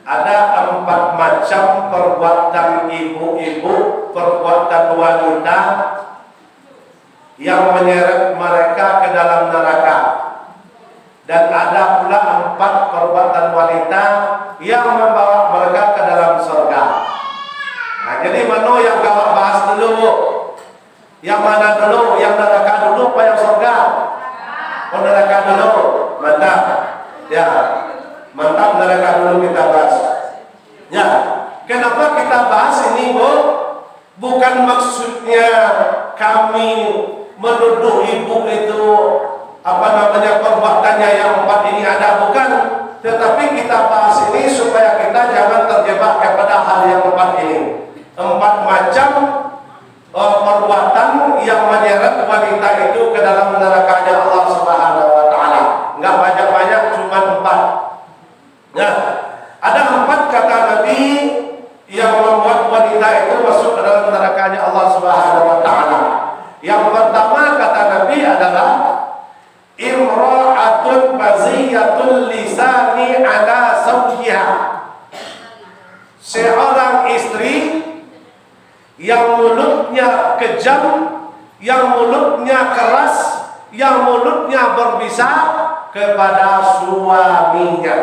ada 4 macam perbuatan ibu-ibu, perbuatan wanita yang menyeret mereka ke dalam neraka. Dan ada pula 4 perbuatan wanita yang membawa mereka ke dalam surga. Nah, jadi mana yang kau bahas dulu, Bu? Yang mana dulu? Yang neraka dulu apa yang surga? Oh, neraka dulu. Mantap. Ya. Mantap, neraka dulu kita bahas. Ya. Kenapa kita bahas ini, Bu? Bukan maksudnya kami menuduh ibu itu perbuatannya yang 4 ini ada, bukan. Tetapi kita bahas ini supaya kita jangan terjebak kepada hal yang 4 ini. 4 macam perbuatan yang menyeret wanita itu ke dalam nerakanya Allah Subhanahu wa taala. Enggak banyak-banyak, cuma 4. Nah, ada 4 kata Nabi yang membuat wanita itu masuk ke dalam nerakanya Allah Subhanahu wa taala. Yang pertama kata Nabi adalah imra'atun baziyatul lisani ala zawjiha. Seorang istri yang mulutnya kejam, yang mulutnya keras, yang mulutnya berbisa kepada suaminya.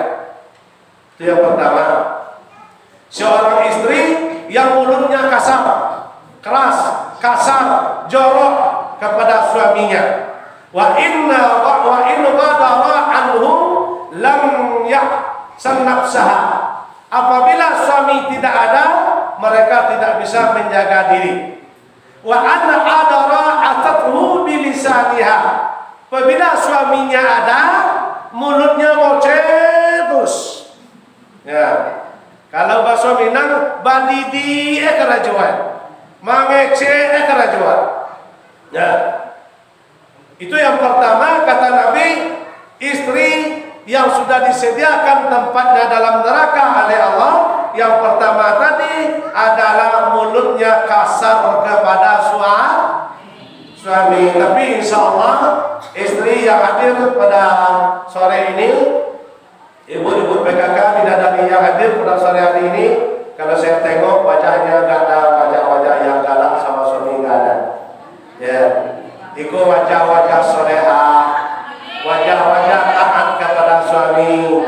Itu yang pertama. Seorang istri yang mulutnya kasar, keras, kasar, jorok kepada suaminya. Wa inna ghadara anhu lam yahsan nafsaha. Apabila suami tidak ada, mereka tidak bisa menjaga diri. Wa anna adara atathu bilisaniha. Apabila suaminya ada, mulutnya ngoceh terus. Ya. Kalau bahasa Minang, badidi kerajuan, mangece kerajuan. Ya. Itu yang pertama kata Nabi, istri yang sudah disediakan tempatnya dalam neraka oleh Allah. Yang pertama tadi adalah mulutnya kasar kepada suami. Tapi insya Allah istri yang hadir pada sore ini, ibu-ibu PKK bidadari yang hadir pada sore hari ini, kalau saya tengok wajahnya gak ada wajah-wajah yang galak sama suami, gak ada. Ya, itu wajah-wajah soleha, wajah-wajah taat kepada suami.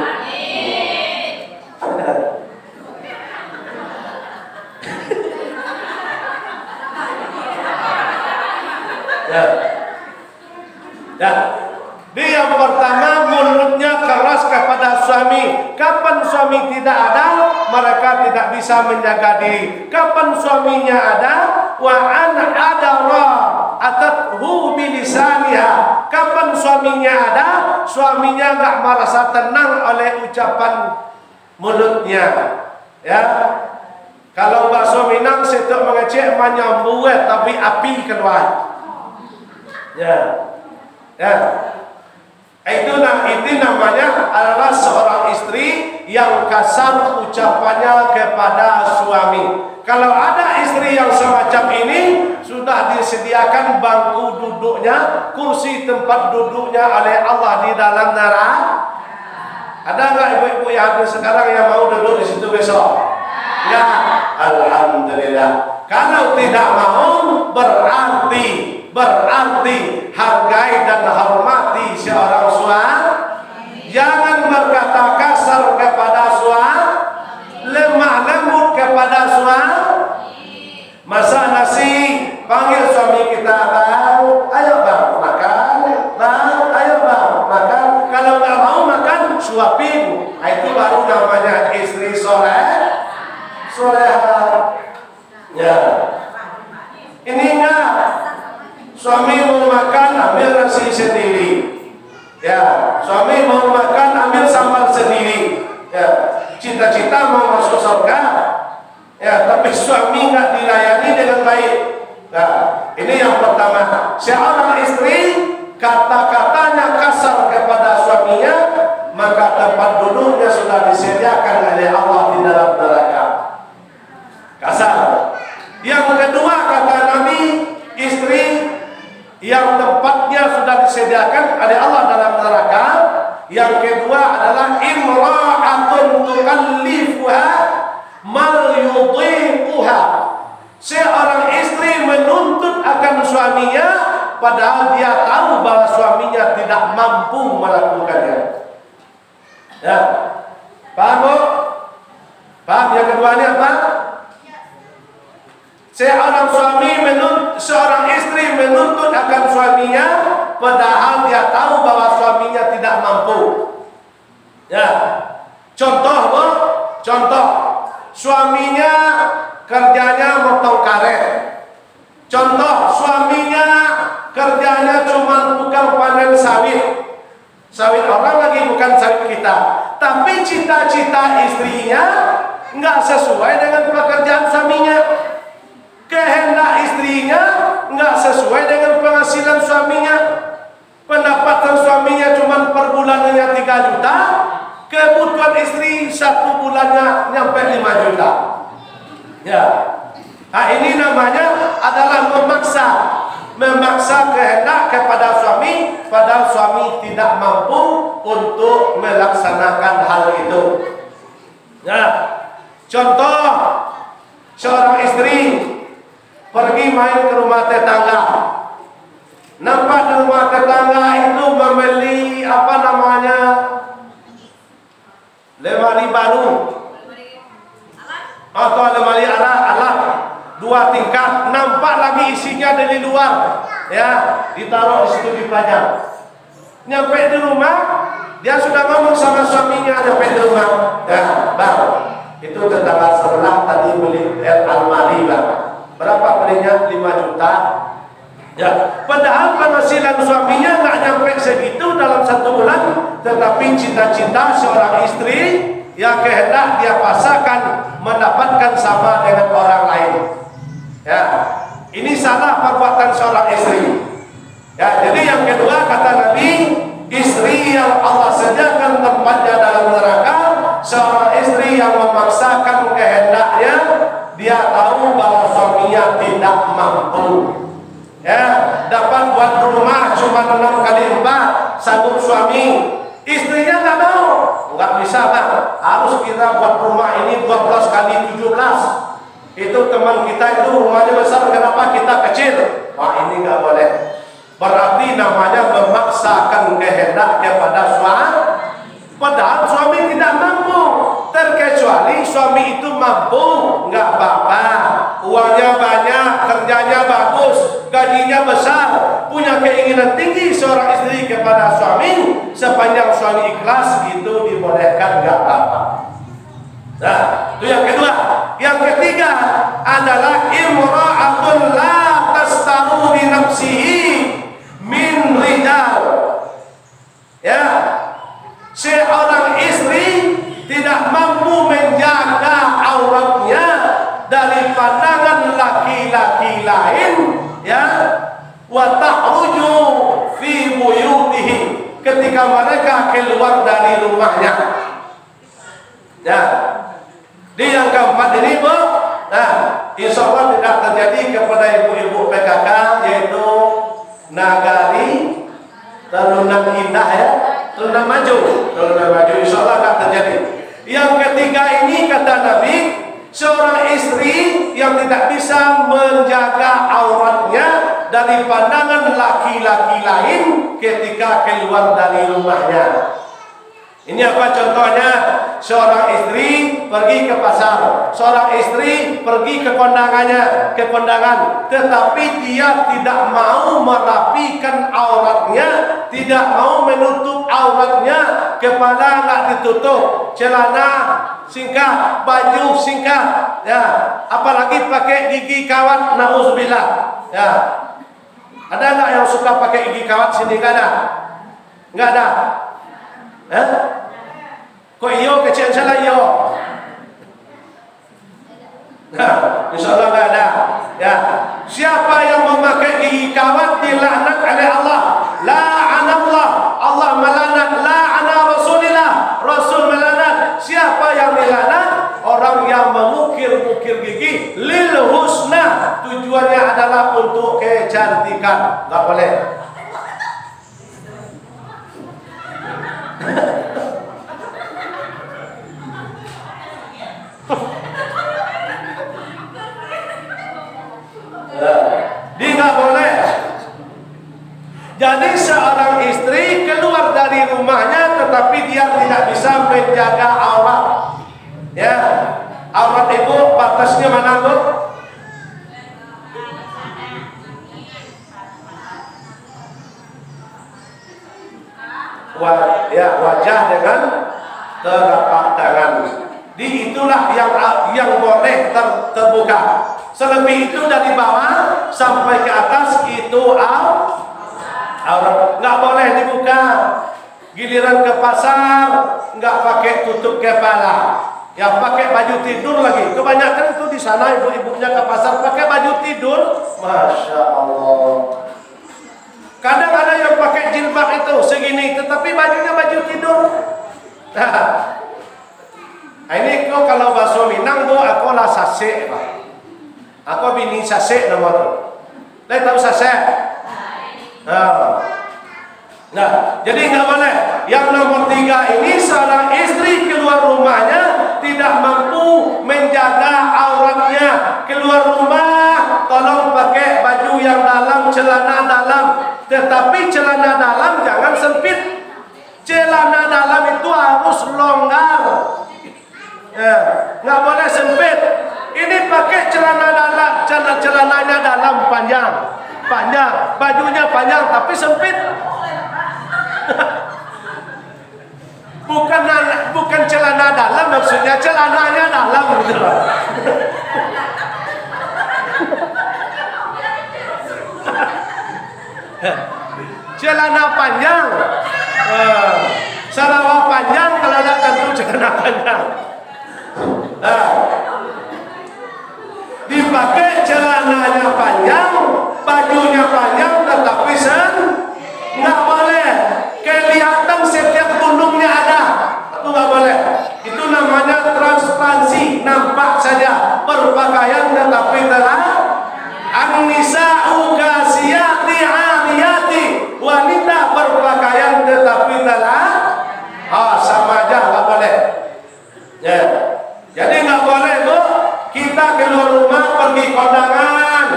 Ya. Dia yang pertama mulutnya keras kepada suami. Kapan suami tidak ada, mereka tidak bisa menjaga diri. Kapan suaminya ada, wa an adara atathu bilisaniha. Kapan suaminya ada, suaminya enggak merasa tenang oleh ucapan mulutnya. Ya. Kalau bahasa Minang setuk mengecek menyambuet tapi api keluar. Ya. Ya. Itu namanya adalah seorang istri yang kasar ucapannya kepada suami. Kalau ada istri yang semacam ini, sudah disediakan bangku duduknya, kursi tempat duduknya oleh Allah di dalam neraka. Ada nggak ibu-ibu yang hadir sekarang yang mau duduk di situ besok? Ya, alhamdulillah. Kalau tidak mau, berarti hargai dan hormati seorang suami. Jangan berkata kasar kepada suami, lemah lembut kepada suami. Masak nasi, panggil suami kita, bang, ayo bang makan, bang, ayo bang makan. Kalau nggak mau makan, suapin. Itu baru namanya istri soleha. Ya, ini enggak. Suami mau makan, ambil nasi sendiri. Ya, suami mau makan, ambil sambal sendiri. Ya, cita-cita mau masuk surga. Ya, tapi suami nggak dilayani dengan baik. Nah, ini yang pertama. Seorang istri kata-katanya kasar kepada suaminya, maka tempat duduknya sudah disediakan oleh Allah di dalam neraka. Kasar. Yang kedua kata Nabi, istri yang tempatnya sudah disediakan oleh Allah dalam neraka. Yang kedua adalah imra'atun tukallifuha mal yudhiquha. Seorang istri menuntut akan suaminya padahal dia tahu bahwa suaminya tidak mampu melakukannya. Ya. Paham, Bu? Paham yang kedua ini apa? Seorang istri menuntut akan suaminya padahal dia tahu bahwa suaminya tidak mampu. Ya. Contoh, Bu, contoh. Suaminya kerjanya motong karet. Contoh, suaminya kerjanya cuma tukang panen sawit. Sawit orang lagi, bukan sawit kita. Tapi cita-cita istrinya nggak sesuai dengan pekerjaan suaminya. Kehendak istrinya nggak sesuai dengan penghasilan suaminya. Pendapatan suaminya cuma per bulannya 3 juta. Kebutuhan istri 1 bulannya nyampe 5 juta. Ya. Nah, ini namanya adalah memaksa kehendak kepada suami padahal suami tidak mampu untuk melaksanakan hal itu. Nah, contoh seorang istri pergi main ke rumah tetangga. Nampak di rumah tetangga itu membeli lemari baru atau lemari alat 2 tingkat, nampak lagi isinya dari luar, ya, ditaruh di situ dipajang. Nyampe di rumah, dia sudah ngomong sama suaminya, nyampe di rumah, ya, Bang, itu tetangga sebelah tadi beli almari, Bang. Berapa belinya? 5 juta. Ya, padahal penghasilan suaminya nggak nyampe segitu dalam 1 bulan, tetapi cita-cita seorang istri yang kehendak dia paksakan mendapatkan sama dengan orang lain. Ya, ini salah perbuatan seorang istri. Ya, jadi yang kedua kata Nabi, istri yang Allah sediakan tempatnya dalam neraka, seorang istri yang memaksakan kehendaknya, dia tahu bahwa suaminya tidak mampu. Ya, dapat buat rumah cuma 6 kali 4 sanggup suami, istrinya nggak mau, nggak bisa, Bang, harus kita buat rumah ini 12 kali 17. Itu teman kita itu rumahnya besar, kenapa kita kecil? Wah, ini nggak boleh. Berarti namanya memaksakan kehendak kepada suami, padahal suami tidak mampu. Terkecuali suami itu mampu, nggak apa-apa, uangnya banyak, kerjanya bagus, gajinya besar, punya keinginan tinggi seorang istri kepada suami, sepanjang suami ikhlas itu dibolehkan, nggak apa-apa. Nah, itu yang kedua. Yang ketiga adalah imra'atun la tastaru bi nafsihi min rijal. Ya, seorang istri tidak mampu menjaga auratnya dari pandangan laki-laki lain, ya, wa ta'ruju fi buyutihi, ketika mereka keluar dari rumahnya. Ya, di yang keempat ini, Bu, nah, insya Allah tidak terjadi kepada ibu-ibu PKK, yaitu Nagari, Terunang Indah, ya, Terunang Maju, insya Allah tidak terjadi. Yang ketiga ini kata Nabi, seorang istri yang tidak bisa menjaga auratnya dari pandangan laki-laki lain ketika keluar dari rumahnya. Ini apa contohnya? Seorang istri pergi ke pasar, seorang istri pergi ke kondangan, tetapi dia tidak mau merapikan auratnya, tidak mau menutup auratnya, kepala nggak ditutup, celana singkat, baju singkat, ya, apalagi pakai gigi kawat, nauzubillah, ya. Ada nggak yang suka pakai gigi kawat sini? Nggak ada, nggak ada. Kok iyo kecil salah iyo? Nah, insya Allah nggak ada. Ya, siapa yang memakai gigi kawat dilaknat oleh Allah. La'anallah, Allah melaknat. La'ana Rasulillah, Rasul melaknat. Siapa yang melaknat? Orang yang mengukir-ukir gigi lil husna, tujuannya adalah untuk kecantikan. Nggak boleh. wajah dengan telapak tangan. Di itulah yang boleh terbuka. Selebih itu dari bawah sampai ke atas itu aurat. Nggak boleh dibuka. Giliran ke pasar nggak pakai tutup kepala. Yang pakai baju tidur lagi. Kebanyakan itu di sana ibu-ibunya ke pasar pakai baju tidur. Masya Allah. Kadang ada yang pakai jilbab itu segini, tetapi bajunya baju tidur. Nah, ini kau kalau bahasa Minang tu aku lah sasek, Pak. Aku bini sasek nama tu. Lagi tahu sasek? Nah, jadi nggak boleh. Yang nomor 3 ini seorang istri keluar rumahnya tidak mampu menjaga auratnya. Keluar rumah, tolong pakai baju yang dalam, celana dalam. Tetapi celana dalam jangan sempit. Celana dalam itu harus longgar. Nggak boleh sempit. Ini pakai celana dalam, celananya dalam panjang, bajunya panjang tapi sempit. Bukan celana dalam, maksudnya celananya dalam gitu. Celana panjang, sarawak panjang kalau ada tentu celana panjang. Dipakai celananya panjang, bajunya panjang, tetapi nggak boleh kelihatan setiap pundungnya ada. Itu nggak boleh. Itu namanya transparansi, nampak saja berpakaian tetapi telah an-nisa'u kasiyati 'ariyati, wanita berpakaian tetapi telah sama aja nggak boleh. Ya. Jadi nggak boleh bu, kita keluar rumah pergi kondangan,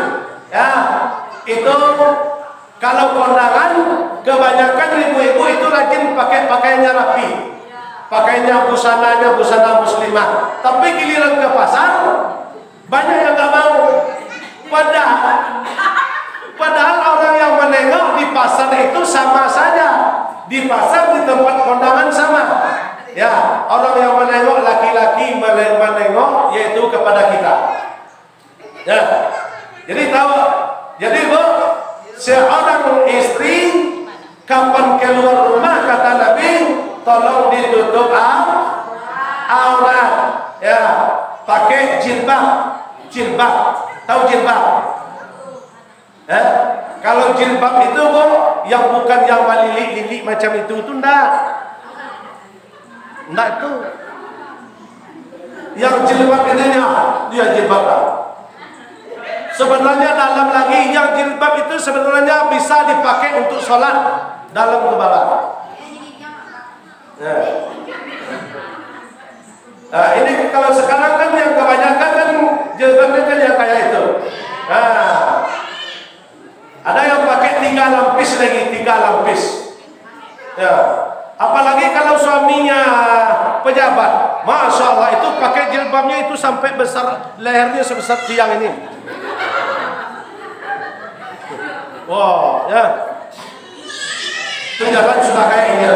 ya itu kalau kondangan kebanyakan ibu-ibu itu rajin pakai pakaiannya rapi, pakaiannya busana muslimah. Tapi giliran ke pasar banyak yang nggak mau. Padahal orang yang menengok di pasar itu sama saja, di pasar di tempat kondangan sama. Ya, orang yang menengok laki-laki menengok yaitu kepada kita. Ya, jadi tahu. Jadi bu, seorang istri kapan keluar rumah kata Nabi, tolong ditutup aurat. Ya, pakai jilbab. Tahu jilbab? Ya, kalau jilbab itu bu, yang bukan yang lilik macam itu enggak. Enggak itu. Yang jilbab ininya dia jilbab. Sebenarnya dalam lagi yang jilbab itu sebenarnya bisa dipakai untuk sholat dalam ke bawah. Ya. Nah, ini kalau sekarang kan yang kebanyakan kan jilbabnya kan yang kayak itu. Nah, ada yang pakai 3 lapis lagi, 3 lapis. Ya. Apalagi kalau suaminya pejabat, masya Allah itu pakai jilbabnya itu sampai besar, lehernya sebesar tiang ini. Wow, ya. Itu jalan sudah kayak ini.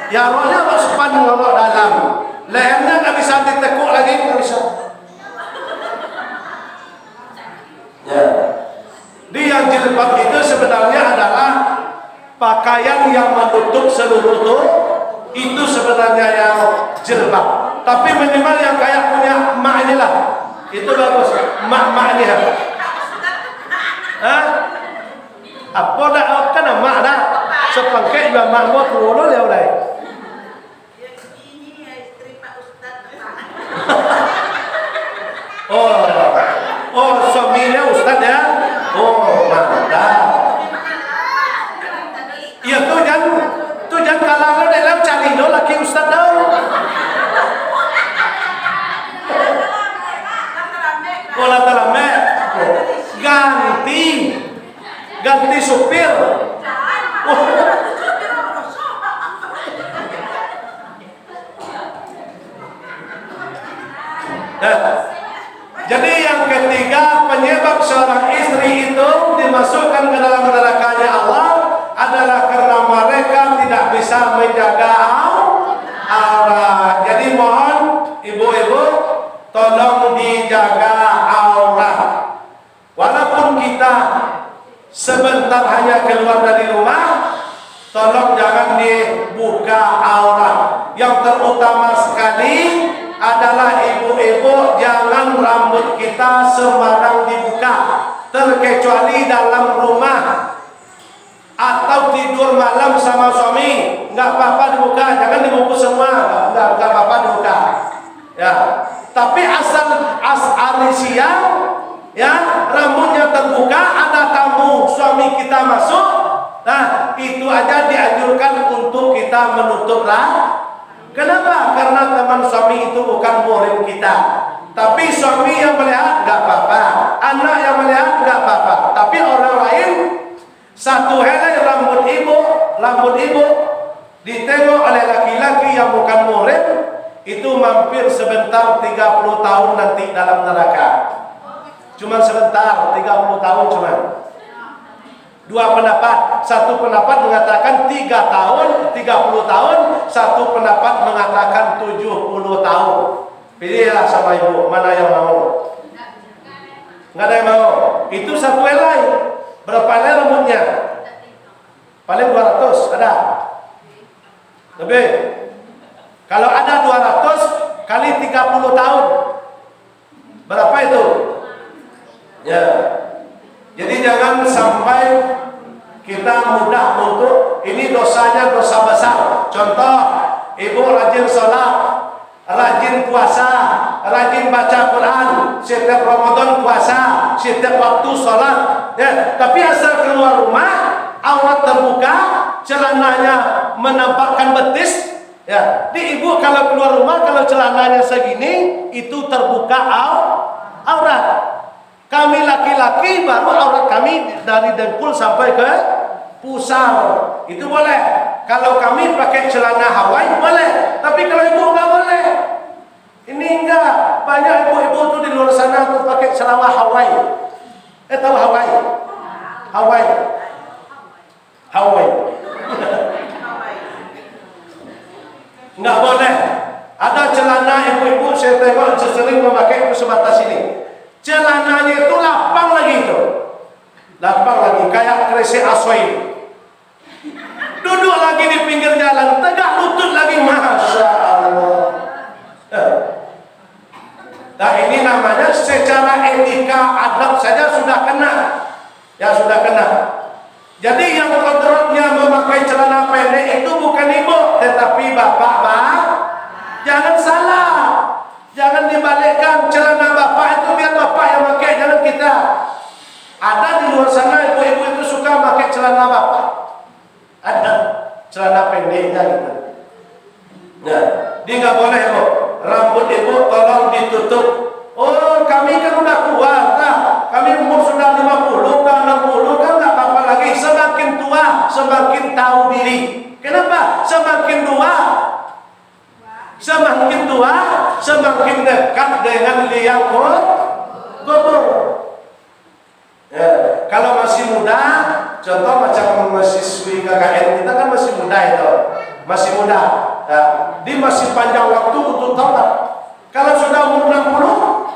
Ya rohnya masuk panjang roh dalam, lehernya nggak bisa ditekuk lagi, nggak bisa. Ya. Di yang jilbab itu sebenarnya adalah pakaian yang menutup seluruh tubuh, itu sebenarnya yang jilbab. Tapi minimal yang kayak punya emak inilah, itu bagus. Emak ini apa? Apa dah? Kan emak dah. Sepangkai juga emak gua kurul ya udah. Oh, suaminya ustad ya? Oh, mantap. Iya tuh jangan kalah dalam cari do laki ustad dah. Oh, lama ganti supir. Jadi yang ketiga penyebab seorang istri itu dimasukkan ke dalam nerakanya Allah hanya keluar dari rumah, tolong jangan dibuka aurat. Yang terutama sekali adalah ibu-ibu, jangan rambut kita sembarang dibuka, terkecuali dalam rumah atau tidur malam sama suami, nggak apa-apa dibuka, jangan dibuka semua, nggak apa-apa dibuka. Ya, tapi asal hari siang, ya rambutnya terbuka, ada tamu suami kita masuk, nah itu aja dianjurkan untuk kita menutup lah. Kenapa? Karena teman suami itu bukan muhrim kita. Tapi suami yang melihat nggak apa-apa, anak yang melihat nggak apa-apa. Tapi orang lain, satu helai rambut ibu ditengok oleh laki-laki yang bukan muhrim, itu mampir sebentar 30 tahun nanti dalam neraka. Cuma sebentar, 30 tahun cuma. Dua pendapat, satu pendapat mengatakan 3 tahun, 30 tahun, satu pendapat mengatakan 70 tahun. Pilihlah sama ibu, mana yang mau? Nggak ada yang mau. Itu satu helai. Berapa helai rambutnya? Paling 200, ada? Lebih. Kalau ada 200 kali 30 tahun, berapa itu? Ya. Jadi jangan sampai kita mudah untuk, ini dosanya dosa besar. Contoh, ibu rajin sholat, rajin puasa, rajin baca Quran, setiap Ramadan puasa, setiap waktu sholat. Ya, tapi asal keluar rumah, aurat terbuka, celananya menampakkan betis. Ya, di ibu kalau keluar rumah, kalau celananya segini, itu terbuka aurat. Kami laki-laki baru aurat kami dari dengkul sampai ke pusar, itu boleh. Kalau kami pakai celana Hawaii boleh, tapi kalau ibu nggak boleh. Ini enggak, banyak ibu-ibu tuh di luar sana tuh pakai celana Hawaii. Tahu Hawaii? Hawaii. Nggak boleh. Ada celana ibu-ibu saya tengok sering memakai itu sebatas ini. Celananya itu lapang lagi itu. Lapang lagi kayak kresek aswai. Duduk lagi di pinggir jalan, tegak lutut lagi, Masya Allah. Nah ini namanya secara etika adab saja sudah kena. Ya sudah kena. Jadi yang kodratnya memakai celana pendek itu bukan ibu, tetapi bapak. Jangan salah. Jangan dibalikkan, celana bapak itu biar bapak yang pakai, jangan kita. Ada di luar sana ibu-ibu itu suka pakai celana bapak. Ada celana pendeknya gitu. Nah, dia nggak boleh bu. Rambut ibu tolong ditutup. Oh, kami kan udah tua, nah, kami umur sudah 50, udah 60, kan nggak apa-apa lagi. Semakin tua, semakin tahu diri. Kenapa? Semakin tua, semakin dekat dengan liang kubur. Ya, kalau masih muda, contoh macam mahasiswi KKN kita kan masih muda itu, masih muda. Ya, dia masih panjang waktu untuk taubat. Kalau sudah umur 60,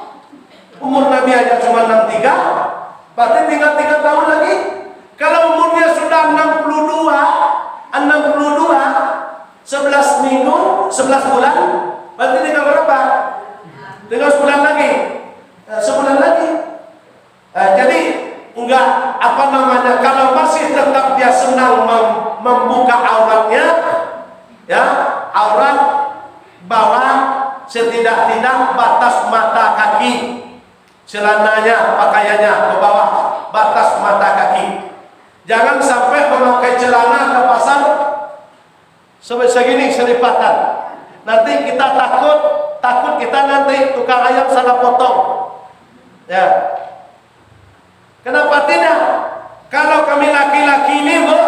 umur Nabi aja cuma 63, berarti tinggal 3 tahun lagi. Kalau umurnya sudah 62, 11 minggu, 11 bulan, berarti tinggal berapa? Tinggal sebulan lagi. Sebulan lagi. Jadi enggak kalau masih tetap dia senang membuka auratnya, ya, aurat bawah setidak-tidak batas mata kaki, celananya, pakaiannya ke bawah batas mata kaki. Jangan sampai memakai celana ke pasar segini seripatan. Nanti kita takut kita nanti tukang ayam salah potong. Ya. Kenapa tidak? Kalau kami laki-laki ini, Bu,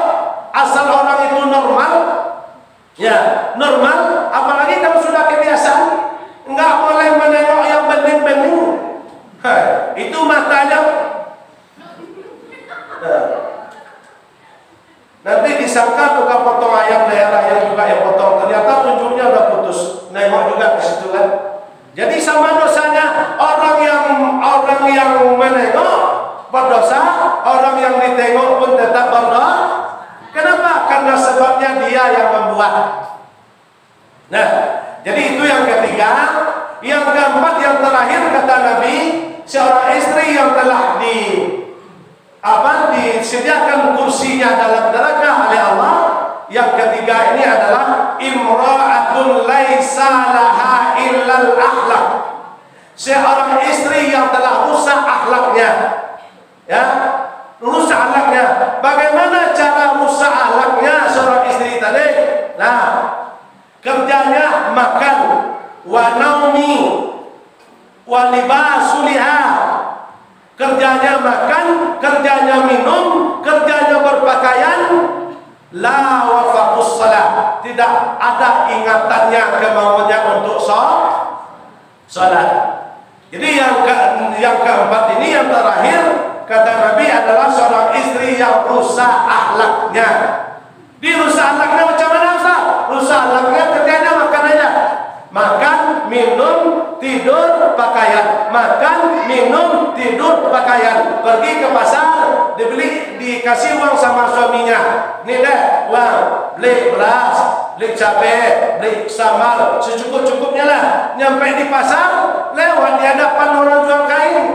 asal orang itu normal, ya, normal, apalagi kamu sudah kebiasaan, enggak boleh menengok yang bening-bening. Itu matanya. Nanti disangka tukang potong ayam daerah yang juga yang potong, ternyata tunjuknya udah putus, nengok juga ke situ kan. Jadi sama dosanya orang yang menengok berdosa, orang yang ditengok pun tetap berdosa. yang membuat. Nah, jadi itu yang ketiga. Yang keempat, yang terakhir kata Nabi, seorang istri yang telah disediakan kursinya dalam neraka oleh Allah. Yang ketiga ini adalah imra'atun laisa laha illal akhlak. Seorang istri yang telah rusak akhlaknya. Ya, rusak akhlaknya. Bagaimana cara rusak akhlaknya seorang istri tadi? Nah, kerjanya makan, wa naumi, wa libasuliha. Kerjanya makan, kerjanya minum, kerjanya berpakaian. La wafaqus salat, tidak ada ingatannya kemauannya untuk salat. Jadi yang keempat ini, yang terakhir kata Nabi adalah seorang istri yang rusak akhlaknya. Dirusak akhlaknya macam mana Ustaz? Rusak akhlaknya kerjanya makan aja. Makan, minum, tidur, pakaian. Makan, minum, tidur, pakaian. Pergi ke pasar, dikasih uang sama suaminya. Nih deh, uang, beli beras, beli cabai, beli sambal, secukup-cukupnya lah. Nyampe di pasar, lewat di hadapan orang jual kain.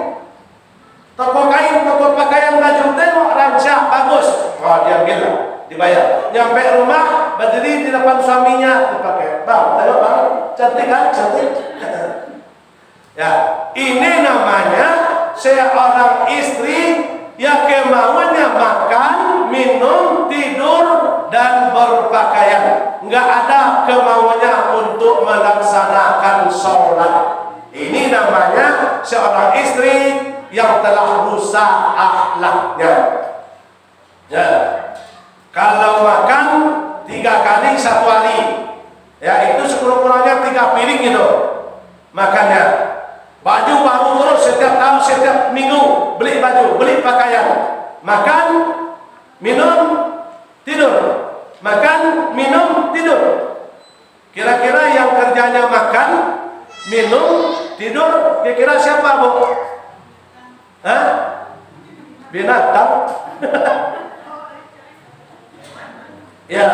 Toko kain, toko pakaian, baju, tengok rancak, bagus. Oh, dia ambil, dibayar. Nyampe rumah, berdiri di depan suaminya, dipakai. Bang, tengok bang, cantik kan? Cantik. Ya, ini namanya seorang istri yang kemauannya makan, minum, tidur, dan berpakaian. Enggak ada kemauannya untuk melaksanakan sholat. Ini namanya seorang istri yang telah rusak akhlaknya. Ya, kalau makan 3 kali 1 hari, ya itu sekurang-kurangnya 3 piring gitu makannya. Baju baru terus setiap tahun, setiap minggu beli baju, beli pakaian. Makan, minum, tidur. Makan, minum, tidur. Kira-kira yang kerjanya makan, minum, tidur, kira-kira siapa, Bu? Hah? Binatang? Ya.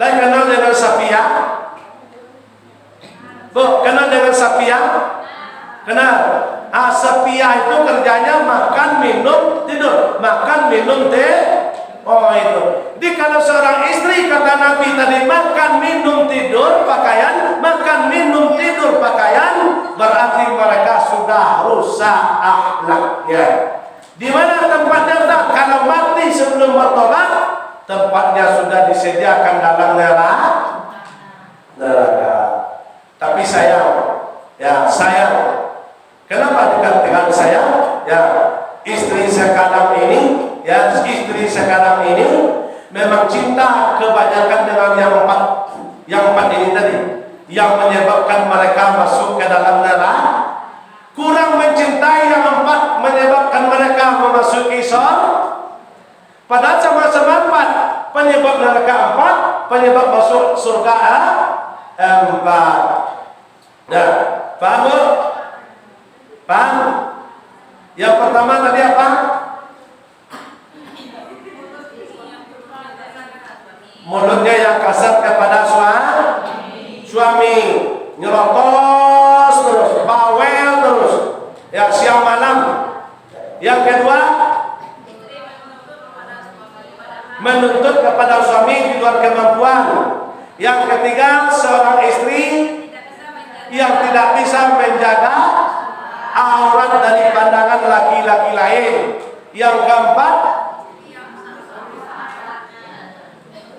Dan kenal dengan Safia? Bu, kenal dengan Safia? Kenal? Safia itu kerjanya makan, minum, tidur. Makan, minum, Oh itu. Jadi kalau seorang istri kata Nabi tadi makan, minum, tidur, pakaian, makan, minum, tidur, pakaian, berarti mereka sudah rusak akhlaknya. Di mana tempatnya Ustaz? Kalau mati sebelum bertobat, tempatnya sudah disediakan dalam neraka. Tapi sayang, ya sayang. Kenapa dekat dengan saya? Ya, istri sekarang ini, memang cinta kebanyakan dengan yang empat ini tadi, yang menyebabkan mereka masuk ke dalam neraka. Kurang mencintai yang 4 menyebabkan mereka memasuki surga. Padahal sama-sama 4, penyebab neraka 4, penyebab masuk surga 4. Nah, paham Bu? Paham? Yang pertama tadi apa? Mulutnya yang kasar kepada suami, nyerocos terus, bawel terus, ya siang malam. Yang kedua, menuntut kepada suami di luar kemampuan. Yang ketiga, seorang istri yang tidak bisa menjaga aurat dari pandangan laki-laki lain. Yang keempat,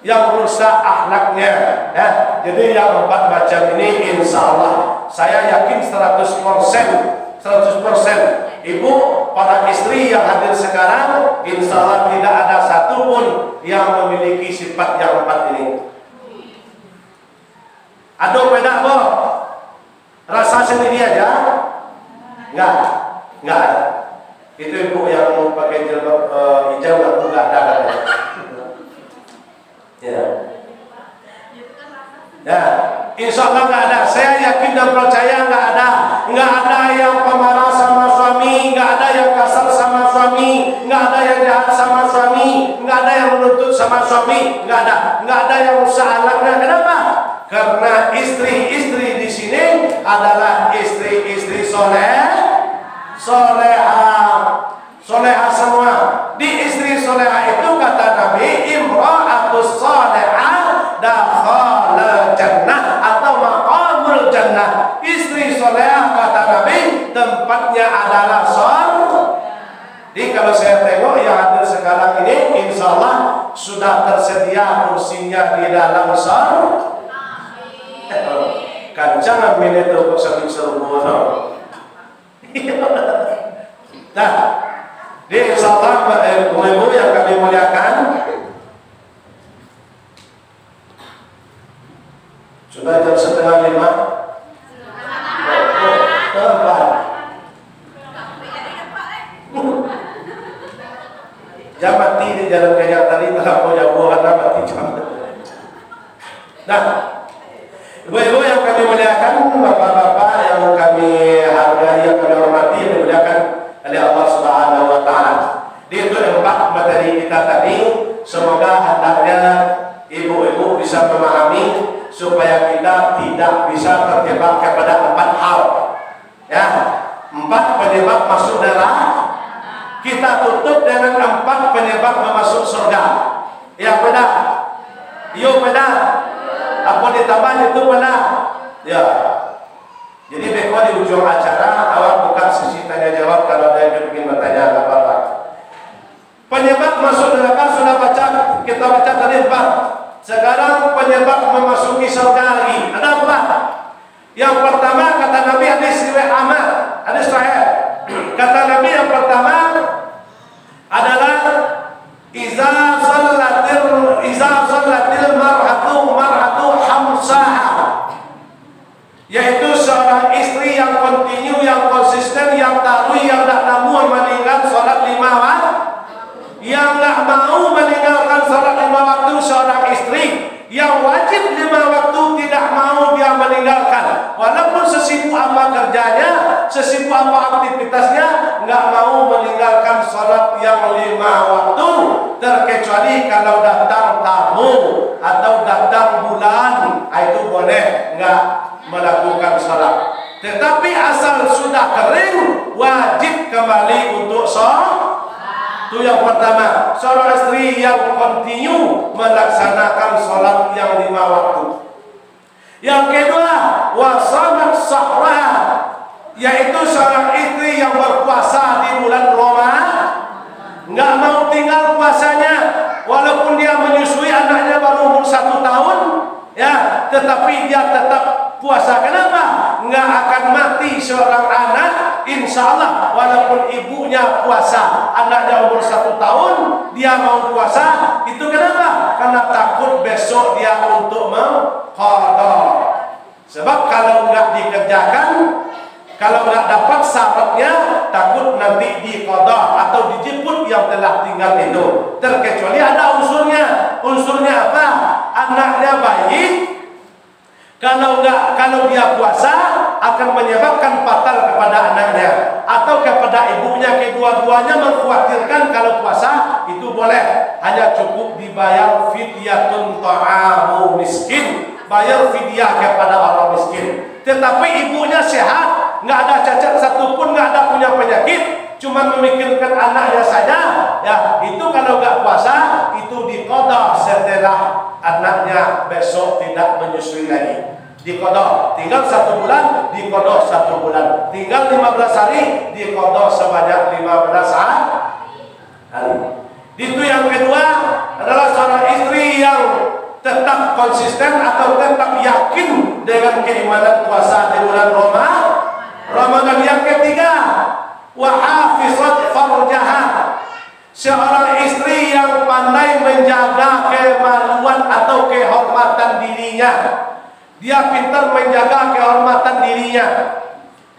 yang rusak akhlaknya. Ya, jadi yang 4 macam ini insya Allah saya yakin 100% ibu, para istri yang hadir sekarang, insya Allah tidak ada satupun yang memiliki sifat yang 4 ini. Aduh, beda Bu? Rasa sendiri aja? Enggak. Itu ibu yang pakai jilbab hijau enggak ada katanya. Ya, insya Allah nggak ada. Saya yakin dan percaya nggak ada yang pemarah sama suami, nggak ada yang kasar sama suami, nggak ada yang jahat sama suami, nggak ada yang menuntut sama suami, nggak ada yang usaha anaknya. Kenapa? Karena istri-istri di sini adalah istri-istri soleha semua. Di istri soleha itu kata Nabi, imra'atus solehah dakhala jannah atau maqamul jannah. Istri soleha kata Nabi tempatnya adalah surga. Jadi kalau saya tengok yang hadir sekarang ini, insya Allah sudah tersedia kursinya di dalam surga. Kancangan minit kok saking serbu. Nah, di insya Allah ibu yang kami muliakan, sudah jam 4:30. Jam mati di jalan kayak tadi telah mau jauh karena mati jam. Nah, ibu-ibu yang kami muliakan, bapak-bapak yang kami hargai, yang kami hormati, yang dimuliakan oleh Allah Subhanahu wa Ta'ala. Di itu 4 materi kita tadi, semoga hendaknya ibu-ibu bisa memahami supaya kita tidak bisa terjebak kepada 4 hal. Ya, 4 penyebab masuk neraka. Kita tutup dengan 4 penyebab memasuk surga. Yang benar? Yuk benar? Apa ditambah itu benar? Ya. Jadi beko di ujung acara awak buka sesi tanya jawab kalau ada yang ingin bertanya apa-apa. Penyebab masuk neraka sudah kita baca tadi 4. Sekarang penyebab memasuki surga lagi. Ada apa? Yang pertama kata Nabi, hadis riwayat Ahmad, hadis sahih. Kata Nabi yang pertama adalah iza sallatil mar'atu hamsaha, yaitu seorang istri yang kontinu, yang konsisten, yang tahu, yang tak mau meninggalkan sholat 5 waktu, yang tak mau meninggalkan sholat 5 waktu. Seorang istri yang wajib 5 waktu tidak mau dia meninggalkan, walaupun sesibuk apa kerjanya, sesibuk apa aktivitasnya, nggak mau meninggalkan sholat yang 5 waktu, terkecuali kalau datang tamu atau datang bulan, itu boleh nggak melakukan sholat. Tetapi asal sudah kering, wajib kembali untuk sholat. Itu yang pertama, seorang istri yang kontinu melaksanakan sholat yang 5 waktu. Yang kedua, wasamat sahra, yaitu seorang istri yang berpuasa di bulan Ramadan, nggak mau tinggal puasanya, walaupun dia menyusui anaknya baru umur 1 tahun, ya, tetapi dia tetap puasa. Kenapa? Nggak akan mati seorang anak, insya Allah, walaupun ibunya puasa, anaknya umur 1 tahun, dia mau puasa. Itu kenapa? Karena takut besok dia untuk mengqadha. Sebab kalau nggak dikerjakan, kalau nggak dapat syaratnya, takut nanti diqadha atau dijemput yang telah tinggal itu. Terkecuali ada unsurnya. Unsurnya apa? Anaknya baik. Kalau dia puasa akan menyebabkan fatal kepada anaknya atau kepada ibunya. Kedua-duanya mengkhawatirkan kalau puasa itu boleh, hanya cukup dibayar fidyatun ta'amu miskin, bayar fidyah kepada orang miskin. Tetapi ibunya sehat, nggak ada cacat satupun, nggak ada punya penyakit, cuma memikirkan anaknya saja, ya itu kalau nggak puasa itu diqadha setelah anaknya besok tidak menyusui lagi. Diqadha, tinggal 1 bulan, diqadha 1 bulan, tinggal 15 hari, diqadha sebanyak 15 hari. Itu yang kedua adalah seorang istri yang tetap konsisten atau tetap yakin dengan keimanan puasa di bulan Ramadan. Yang ketiga, wa hafizat farjaha, seorang istri yang pandai menjaga kemaluan atau kehormatan dirinya. Dia pintar menjaga kehormatan dirinya.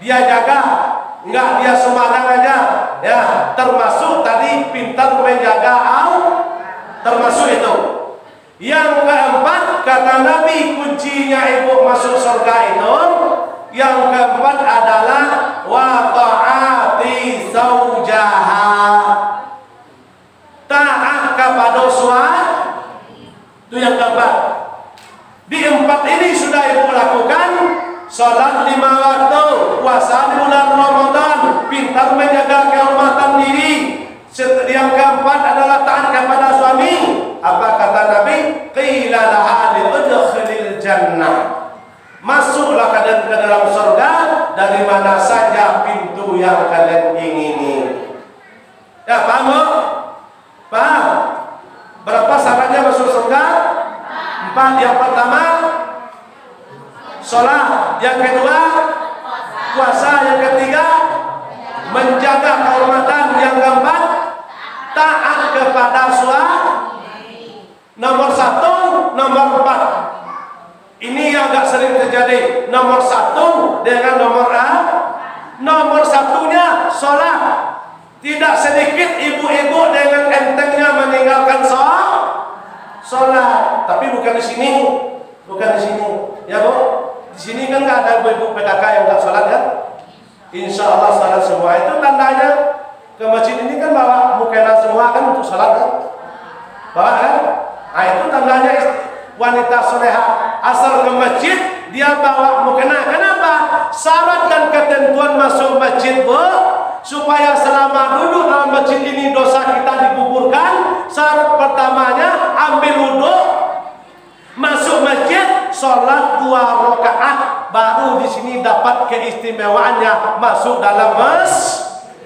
Dia jaga, enggak dia sembarang aja. Ya, termasuk tadi pintar menjaga termasuk itu. Yang keempat, kata Nabi, kuncinya ibu masuk surga itu, yang keempat adalah wa ta'ati zaujaha, taat kepada Itu yang keempat. Di empat ini sudah ibu lakukan. Salat 5 waktu, puasa di bulan Ramadan, pintar menjaga kehormatan diri. Yang keempat adalah taat kepada suami. Apa kata Nabi? Qila laha udkhilil jannah. Masuklah kalian ke dalam surga dari mana saja pintu yang kalian ingini. Ya, paham? Paham? Berapa syaratnya masuk surga? 4. Yang pertama sholat, yang kedua puasa, yang ketiga menjaga kehormatan, yang keempat taat kepada suami. Nomor 1, nomor 4. Ini yang agak sering terjadi. Nomor 1 dengan nomor A. Nomor 1-nya sholat. Tidak sedikit ibu-ibu dengan entengnya meninggalkan sholat. Tapi bukan di sini, bukan di sini, ya Bu. Di sini kan nggak ada ibu-ibu PKK yang nggak sholat kan? Insya Allah sholat semua. Itu tandanya ke masjid ini kan bawa mukena semua kan untuk sholat kan? Bawa kan? Nah itu tandanya wanita soleha asal ke masjid dia bawa mukena. Kenapa? Syarat dan ketentuan masuk masjid Bu, supaya selama duduk dalam masjid ini dosa kita digugurkan. Syarat pertamanya ambil wudhu, masuk masjid, sholat 2 rakaat, baru di sini dapat keistimewaannya masuk dalam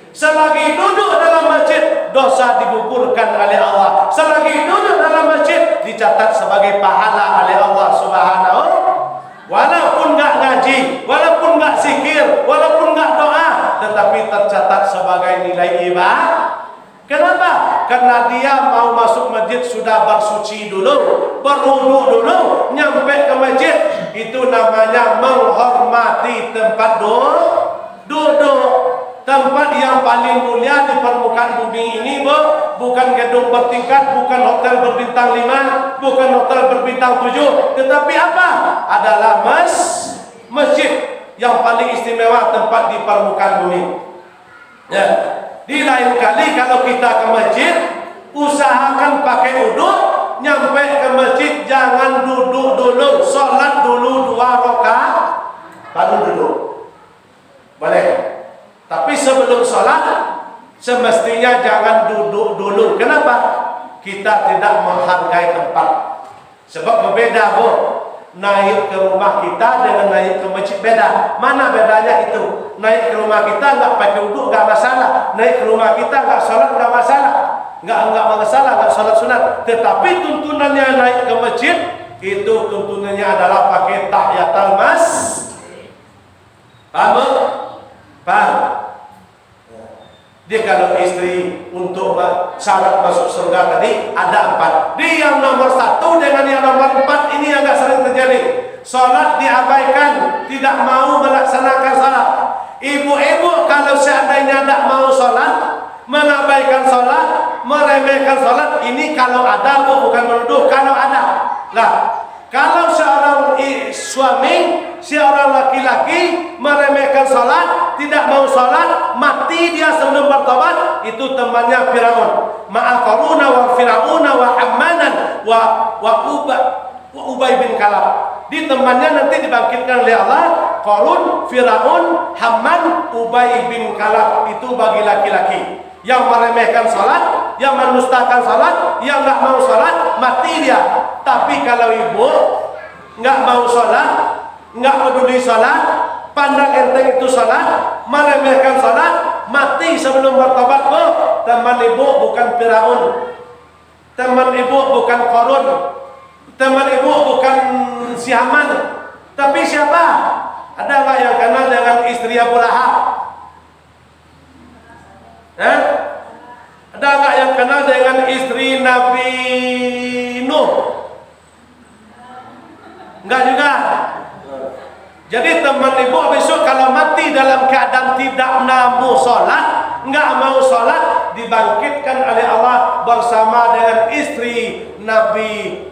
Selagi duduk dalam masjid, dosa digugurkan oleh Allah. Selagi duduk dalam masjid, dicatat sebagai pahala oleh Allah Subhanahu. Walaupun nggak ngaji, walaupun nggak zikir, walaupun nggak doa, tetapi tercatat sebagai nilai ibadah. Kenapa? Karena dia mau masuk masjid sudah bersuci dulu, berwudu dulu, nyampe ke masjid. Itu namanya menghormati tempat duduk. Tempat yang paling mulia di permukaan bumi ini, Bu, bukan gedung bertingkat, bukan hotel berbintang 5, bukan hotel berbintang 7, tetapi apa? Adalah masjid yang paling istimewa tempat di permukaan bumi. Ya. Di lain kali kalau kita ke masjid, usahakan pakai wudhu, nyampe ke masjid jangan duduk dulu, sholat dulu 2 rakaat, baru duduk. Boleh. Tapi sebelum sholat semestinya jangan duduk dulu. Kenapa? Kita tidak menghargai tempat. Sebab berbeda, Bu. Naik ke rumah kita dengan naik ke masjid beda. Mana bedanya itu? Naik ke rumah kita nggak pakai wudhu nggak masalah. Naik ke rumah kita nggak sholat nggak masalah. Nggak masalah, nggak sholat sunat. Tetapi tuntunannya naik ke masjid itu tuntunannya adalah pakai tahiyatul masjid. Paham? Paham? Dia kalau istri untuk syarat masuk surga tadi ada 4. Dia yang nomor 1 dengan yang nomor 4 ini agak sering terjadi. Sholat diabaikan, tidak mau melaksanakan sholat. Ibu-ibu kalau seandainya tidak mau sholat, mengabaikan sholat, meremehkan sholat, ini kalau ada, Bu, bukan menuduh, kalau ada. Nah, kalau seorang suami, seorang laki-laki meremehkan sholat, tidak mau sholat, mati dia sebelum bertobat, itu temannya Firaun. Ma'akaruna wa Firauna wa Hammanan wa Ubay bin Kalab. Di temannya nanti dibangkitkan oleh Allah. Qarun, Firaun, Hamman, Ubay bin Kalab. Itu bagi laki-laki yang meremehkan sholat, yang menustakan sholat, yang nggak mau sholat, mati dia. Tapi kalau ibu nggak mau sholat, nggak peduli sholat, pandang enteng itu sholat, meremehkan sholat, mati sebelum bertobat, Bu. Teman ibu bukan Firaun, teman ibu bukan Qarun, teman ibu bukan si Haman, tapi siapa? Ada nggak yang kenal dengan istri Abu Lahab? Ada nggak yang kenal dengan istri Nabi Nuh? Enggak juga. Jadi teman ibu besok kalau mati dalam keadaan tidak mau sholat, enggak mau sholat, dibangkitkan oleh Allah bersama dengan istri Nabi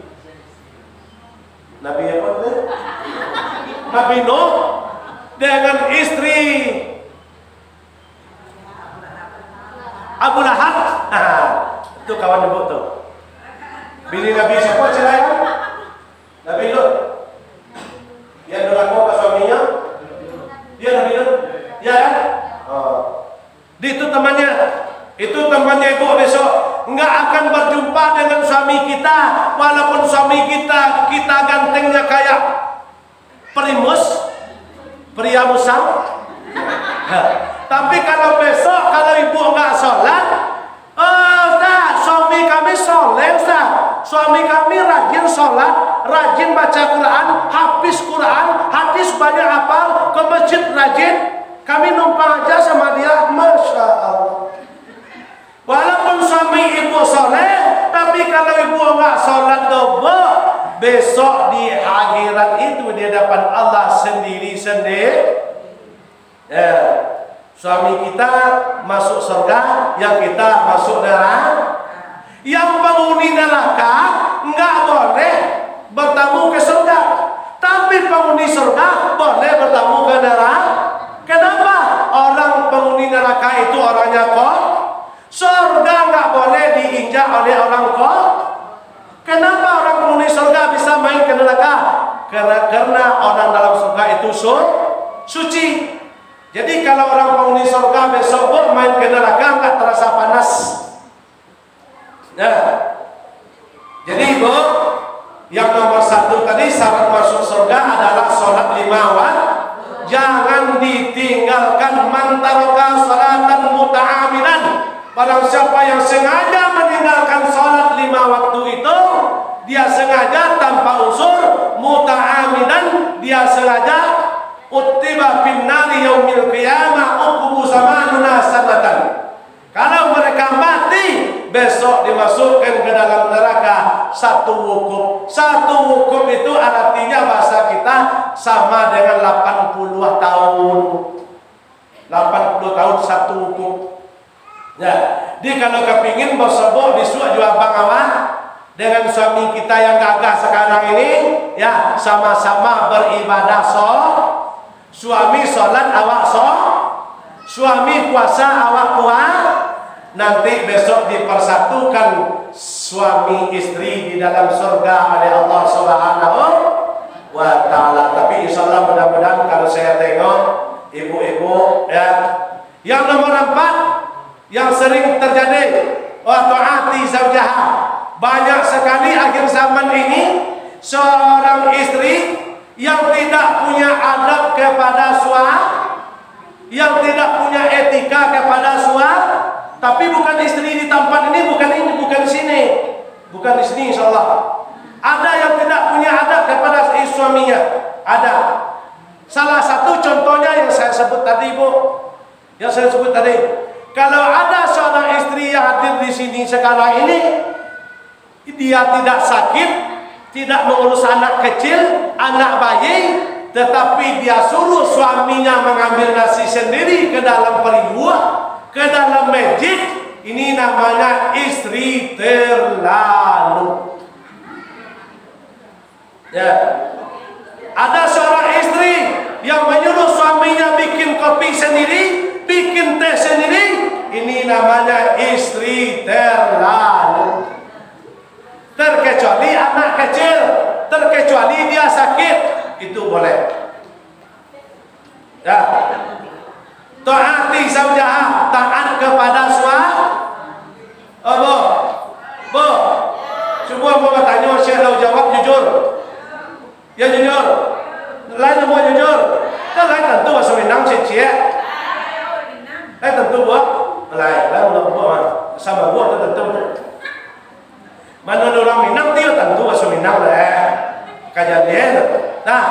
apa? Nabi Nuh dengan istri Abu Lahab. Itu kawan ibu tuh. Bini Nabi siapa cerai? suami kita, walaupun suami kita gantengnya kayak primus, pria musang. Tapi kalau besok kalau ibu nggak sholat, Ustaz, suami kami soleh, Ustaz. Suami kami rajin sholat, rajin baca Quran, hafiz Quran, hadis banyak hafal, ke masjid rajin. Kami numpang aja sama dia, Masya Allah. Walaupun suami ibu soleh, tapi kalau ibu nggak sholat dobok, besok di akhirat itu di hadapan Allah sendiri-sendiri. Suami kita masuk surga, yang kita masuk neraka. Yang penghuni neraka nggak boleh bertamu ke surga, tapi penghuni surga boleh bertamu ke neraka. Kenapa? Orang penghuni neraka itu orangnya kok. Surga nggak boleh diinjak oleh orang kok. Kenapa orang penghuni surga bisa main ke neraka? Karena orang dalam surga itu suci. Jadi kalau orang penghuni surga besok main ke neraka nggak terasa panas. Nah, jadi ibu, yang nomor satu tadi syarat masuk surga adalah sholat 5 waktu. Jangan ditinggalkan, man taraka salatan muta'amidan. Barang siapa yang sengaja meninggalkan sholat 5 waktu itu, dia sengaja tanpa usul, muta'amidan, dia sengaja, utiba fin nari yaumil qiyamah uqubu zamanuna sanatan. Kalau mereka mati, besok dimasukkan ke dalam neraka satu wukuf. Satu wukuf itu artinya bahasa kita sama dengan 80 tahun. 80 tahun satu wukuf. Ya, jadi kalau kepingin bersebut disuak juga bang awak dengan suami kita yang gagah sekarang ini, ya sama-sama beribadah suami sholat awak suami puasa awak puasa. Nanti besok dipersatukan suami istri di dalam surga oleh Allah Subhanahu wa Ta'ala. Tapi insya Allah mudah-mudahan kalau saya tengok ibu-ibu ya, yang nomor 4 yang sering terjadi wa ta'ati zawjaha. Banyak sekali akhir zaman ini seorang istri yang tidak punya adab kepada suami, yang tidak punya etika kepada suami. Tapi bukan istri di tempat ini, bukan di sini, bukan di sini insyaallah. Ada yang tidak punya adab kepada suaminya, ada. Salah satu contohnya yang saya sebut tadi, Bu. Yang saya sebut tadi. Kalau ada seorang istri yang hadir di sini sekarang ini, dia tidak sakit, tidak mengurus anak kecil, anak bayi, tetapi dia suruh suaminya mengambil nasi sendiri ke dalam periuk, ke dalam masjid, ini namanya istri terlalu. Ya. Ada seorang istri yang menyuruh suaminya bikin kopi sendiri, bikin teh sendiri, ini namanya istri terlalu. Terkecuali anak kecil, terkecuali dia sakit, itu boleh. Ya. Taati zawjaha, taat kepada suami. Bu, semua mau bertanya, saya tahu jawab jujur. Ya jujur. Lain semua jujur. Kan lain tentu masuk minang cie. Lain tentu buat. Lain buat sama buat tentu. Mana orang minang dia tentu masuk minang lah. Kejadian. Nah,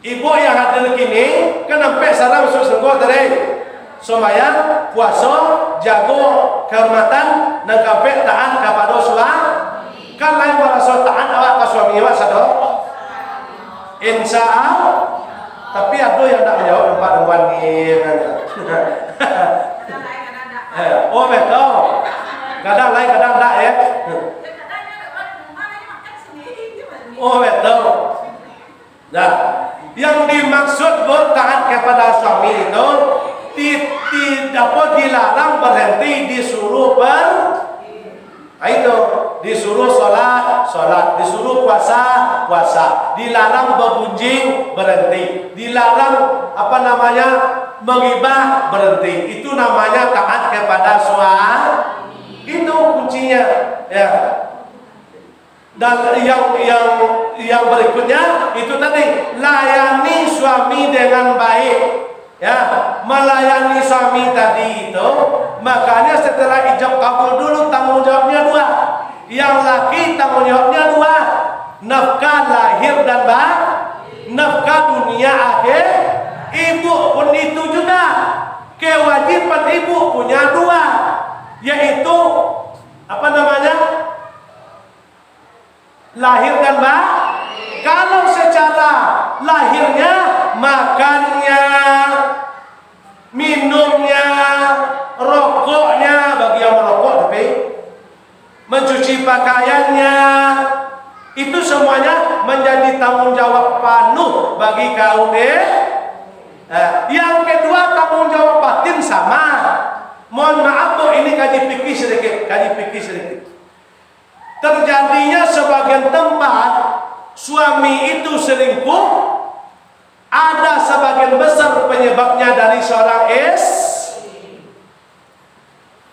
ibu yang hadir kini kan sampai sarang masuk senggo tadi sembahyang, puasa, jago kehormatan dan sampai taat kepada suami. Kan lain merasa taat awak ke suami awak sado. Insya Allah. Tapi ada yang tak menjawab tempat ni. Oh betul. Kadang lain kadang tak ya. Oh betul. Nah, yang dimaksud taat kepada suami itu tidak dilarang berhenti, disuruh itu disuruh sholat, disuruh puasa, dilarang berbunjing, berhenti, dilarang menghibah, berhenti. Itu namanya taat kepada suami. Itu kuncinya. Ya. Dan yang berikutnya itu tadi, layani suami dengan baik. Ya, melayani suami tadi itu, makanya setelah ijab kabul dulu tanggung jawabnya dua. Yang laki tanggung jawabnya dua, nafkah lahir dan nafkah dunia akhir. Ibu pun itu juga, kewajiban ibu punya dua, yaitu apa namanya, lahir dan kalau secara lahirnya, makannya, minumnya, rokoknya bagi yang merokok, tapi mencuci pakaiannya, itu semuanya menjadi tanggung jawab penuh bagi kaum Yang kedua, tanggung jawab batin sama. Mohon maaf Bu, ini kaji fikih sedikit, Terjadinya sebagian tempat suami itu selingkuh, ada sebagian besar penyebabnya dari seorang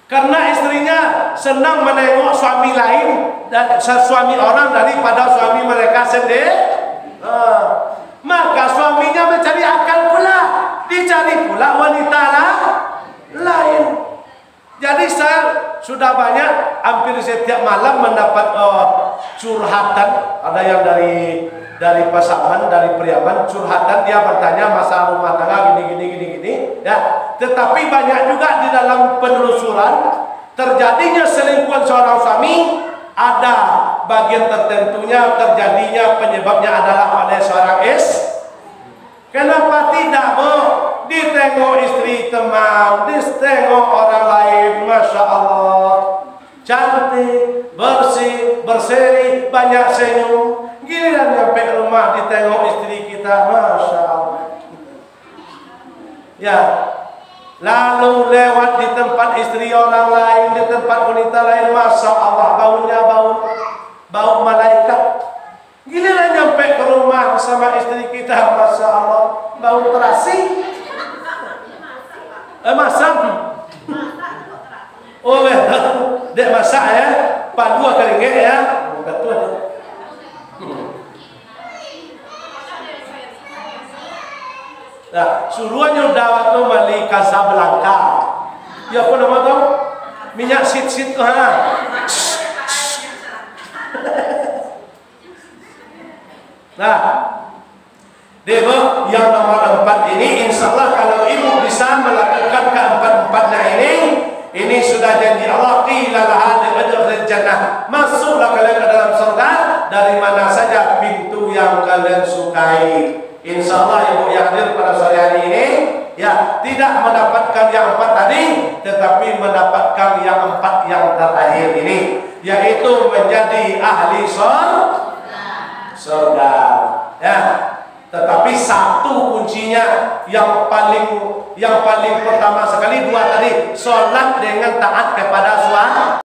karena istrinya senang menengok suami lain dan suami orang daripada suami mereka sendiri. Maka suaminya mencari akal pula, dicari pula wanita lain. Jadi saya sudah banyak, hampir setiap malam mendapat curhatan. Ada yang dari pasangan, dari Priaman, curhatan, dia bertanya masalah rumah tangga gini. Ya, tetapi banyak juga di dalam penelusuran terjadinya selingkuhan seorang suami, ada bagian tertentunya terjadinya penyebabnya adalah oleh seorang Kenapa tidak Bu? Ditengok istri teman, ditengok orang lain, Masya Allah, cantik, bersih, berseri, banyak senyum. Giliran nyampe rumah ditengok istri kita, Masya Allah. Ya, lalu lewat di tempat istri orang lain, di tempat wanita lain, Masya Allah, baunya bau malaikat. Giliran nyampe ke rumah sama istri kita, Masya Allah, bau terasi. Masak. Oh, dek masak ya, padu keringet ya, betul. Nah, suruhannya udah waktu beli Casablanca. Ya apa nama tuh? Minyak sit tuh ha. Nah, Dewa yang nomor 4 ini, insya Allah kalau ibu bisa melakukan keempat-empatnya ini sudah janji Allah, qilalaha adkhulil jannah, masuklah kalian ke dalam surga dari mana saja pintu yang kalian sukai. Insya Allah ibu yang hadir pada sore hari ini, ya, tidak mendapatkan yang 4 tadi, tetapi mendapatkan yang 4 yang terakhir ini, yaitu menjadi ahli surga. Ya. Tetapi satu kuncinya yang paling pertama sekali, 2 tadi, sholat dengan taat kepada suami.